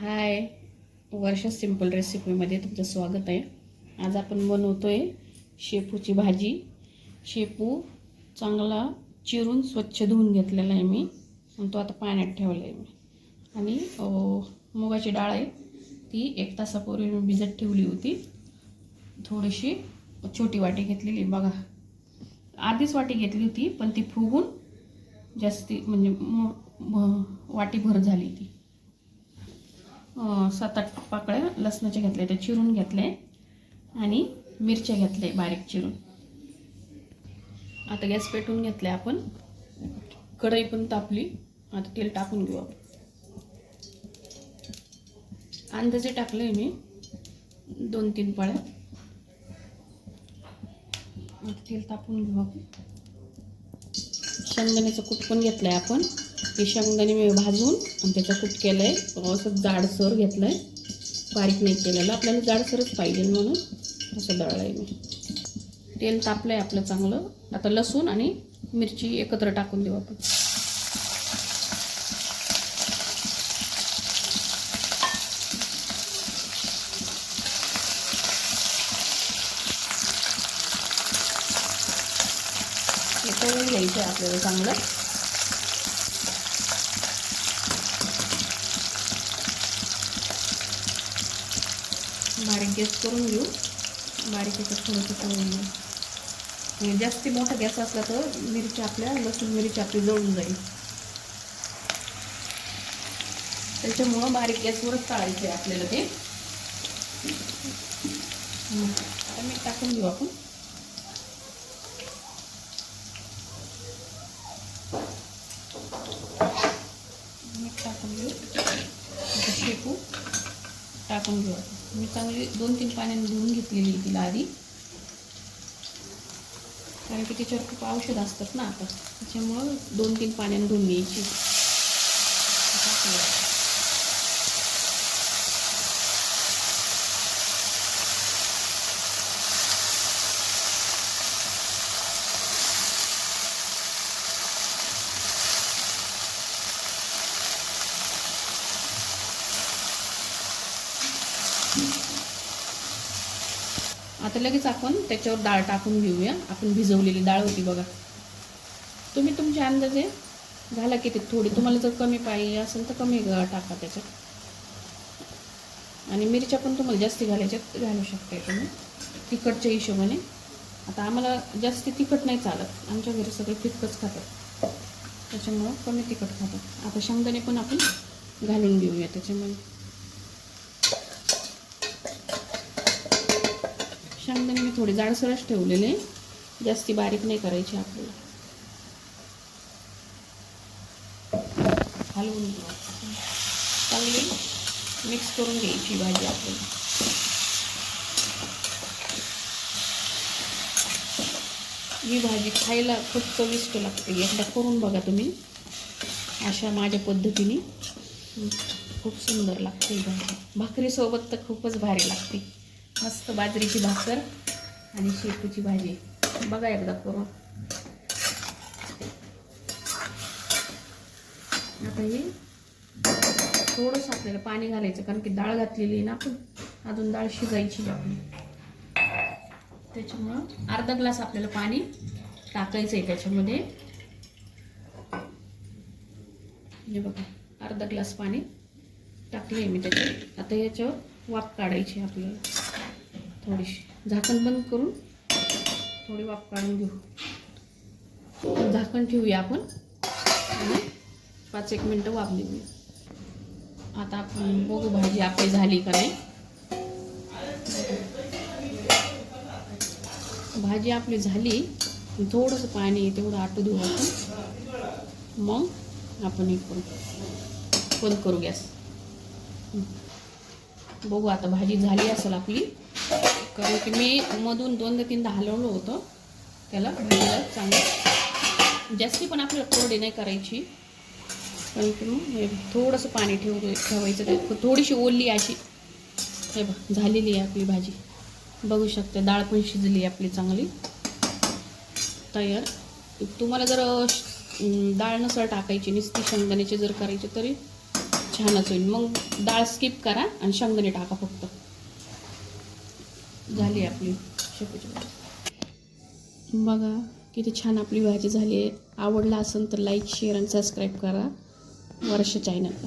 हाय, वर्षा simple रेसिपीमध्ये तुमचं स्वागत आहे। आज आपण बनवतोय शेपूची भाजी। शेपू चांगला चिरून स्वच्छ धुवून घेतलेला आहे मी आणि तो आता पाण्यात ठेवला आहे मी। आणि मुगाची डाळ आहे ती 1 तासापूर्वी मी भिजत ठेवली होती। थोडीशी छोटी वाटी घेतलेली बघा, आधीच वाटी घेतली होती पण ती फुगून जास्ती म्हणजे वाटी भर झाली ती। 7-8 पाकळ्या लसणाच्या घेतल्या, त्या चिरून घेतल्या आणि मिरच्या घेतल्या बारीक चिरून। आता गॅस पेटवून घेतला आपण, कढई पण तापली, आता तेल टाकून घेऊ आपण। अंदाजे टाकले मी 2-3 पळ्या। तेल तापून घेऊ आपण। शेंगदाण्याचं कूट पण घेतलंय आपण, हे शेंगदाणे मी भाजून आणि त्याचा कूट केलाय, असं जाडसर घेतलाय, बारीक नाही केलेलं, आपल्याला जाडसरच पाहिजे म्हणून असं दळलंय मी। तेल तापलंय आपलं चांगलं, आता लसूण आणि मिरची एकत्र टाकून देऊ आपण। हे तळून घ्यायचं आहे आपल्याला चांगलं। बारीक गॅस करून घेऊ, बारीक याच्यात थोडंसं तळून घेऊ। आणि जास्ती मोठा गॅस असला तर मिरची आपल्या लसूण मिरची आपली जळून जाईल, त्याच्यामुळं बारीक गॅसवरच तळायचं आहे आपल्याला ते। आता मीठ टाकून घेऊ आपण। मीठ टाकून घेऊ, आता शेपू टाकून घेऊ आपण। मी चांगली 2-3 पाण्याने धुवून घेतलेली तिला आधी, कारण की त्याच्यावर खूप औषध असतात ना आता, त्याच्यामुळं 2-3 पाण्याने धुवून घ्यायची। आता लगेच आपण त्याच्यावर डाळ टाकून घेऊया। आपण भिजवलेली डाळ होती बघा, तुम्ही तुमच्या अंदाजे घाला किती, थोडी तुम्हाला जर कमी पाहिजे असेल तर कमी टाका त्याच्यात, आणि मिरच्या पण तुम्हाला जास्ती घालायच्यात घालू शकता तुम्ही तिखटच्या हिशोबाने। आता आम्हाला जास्ती तिखट नाही चालत, आमच्या घरी सगळे तिखटच खातात, त्याच्यामुळं कमी तिखट खातात। आता शेंगदाणे पण आपण घालून घेऊया त्याच्यामध्ये। शेंगदाणे मी थोडे जाडसरच ठेवलेले, जास्ती बारीक नाही करायचे आपल्याला। हलवून घेऊ, चांगली मिक्स करून घ्यायची भाजी आपल्याला। ही भाजी खायला खूप चविष्ट लागते, एकदा करून बघा तुम्ही अशा माझ्या पद्धतीने, खूप सुंदर लागते ही भाजी। भाकरीसोबत तर खूपच भारी लागते, मस्त बाजरीची भाकर आणि शेपूची भाजी, बघा एकदा करून। आता हे थोडंसं आपल्याला पाणी घालायचं, कारण की डाळ घातलेली आहे ना आपण, अजून डाळ शिजायची आपली, त्याच्यामुळं अर्धा ग्लास आपल्याला पाणी टाकायचं आहे त्याच्यामध्ये। हे बघा, अर्धा ग्लास पाणी टाकले मी त्याच्यात। आता याच्यावर वाफ काढायची आपल्याला, थोडीशी झाकण बंद करून थोडी वाफ काढून घेऊ। झाकण ठेवूया आपण आणि 5-1 मिनटं वाफ देऊया। आता आपण बघू भाजी आपली झाली का नाही। भाजी आपली झाली, थोडंसं पाणी तेवढं आटू देऊ आपण, मग आपण हे करू, बंद करू गॅस। बघू आता भाजी झाली असेल आपली, कारण की मी मधून 2-3दा हलवलं होतं त्याला भाजीला चांगलं, जास्ती पण आपल्याला कोरडी नाही करायची, कारण की मग थोडंसं पाणी ठेवायचं ते, थोडीशी ओली अशी। हे बघ झालेली आहे आपली भाजी, बघू शकते डाळ पण शिजली आपली चांगली तयार। तुम्हाला जर डाळ नसर टाकायची, नुसती शेंगदाण्याची जर करायची तरी छानच होईल. मग डाळ स्किप करा आणि शेंगदाणे टाका फक्त. झाली आपली शेपूची भाजी. बघा किती छान आपली भाजी झाली आहे. आवडला असेल तर लाईक शेअर आणि सबस्क्राईब करा वर्षा चॅनलला.